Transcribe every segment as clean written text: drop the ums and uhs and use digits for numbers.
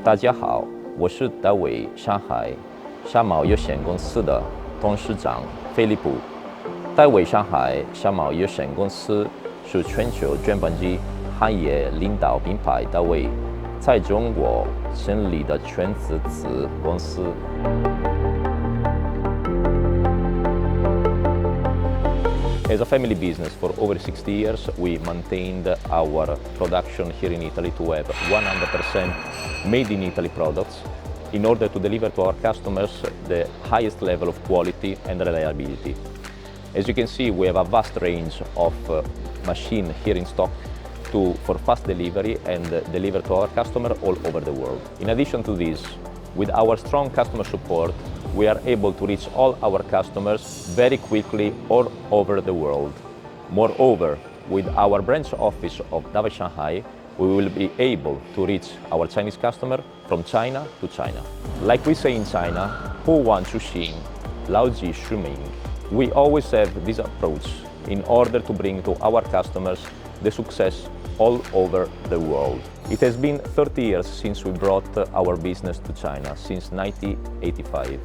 大家好，我是大卫上海商贸有限公司的董事长菲利普。大卫上海商贸有限公司是全球卷板机行业领导品牌大卫在中国成立的全资子公司。As a family business for over 60 years, we maintained our production here in Italy to have 100% made in Italy products in order to deliver to our customers the highest level of quality and reliability. As you can see, we have a vast range of machines here in stock for fast delivery and deliver to our customer all over the world. In addition to this, with our strong customer support, we are able to reach all our customers very quickly all over the world. Moreover, with our branch office of Davi Shanghai, we will be able to reach our Chinese customer from China to China. Like we say in China, 呼万出行，劳己使命. We always have this approach in order to bring to our customers the success all over the world. It has been 30 years since we brought our business to China, since 1985.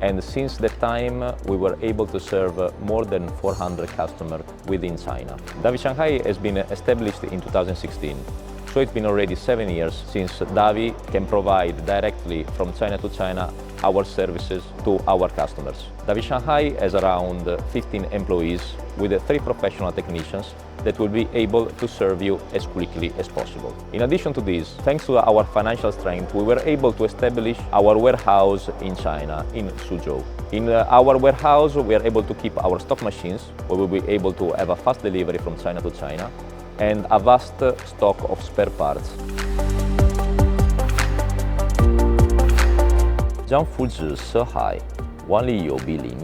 And since that time, we were able to serve more than 400 customers within China. Davi Shanghai has been established in 2016. So it's been already 7 years since Davi can provide directly from China to China our services to our customers. Davi Shanghai has around 15 employees with 3 professional technicians that will be able to serve you as quickly as possible. In addition to this, thanks to our financial strength, we were able to establish our warehouse in China, in Suzhou. In our warehouse, we are able to keep our stock machines. We will be able to have a fast delivery from China to China and a vast stock of spare parts. 将福祉涉海，万里有比邻。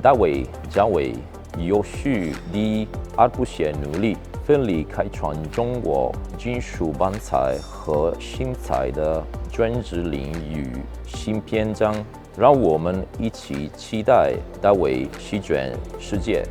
大卫将为有序地而不懈努力，奋力开创中国金属板材和新材的专职领域新篇章。让我们一起期待大卫席卷世界。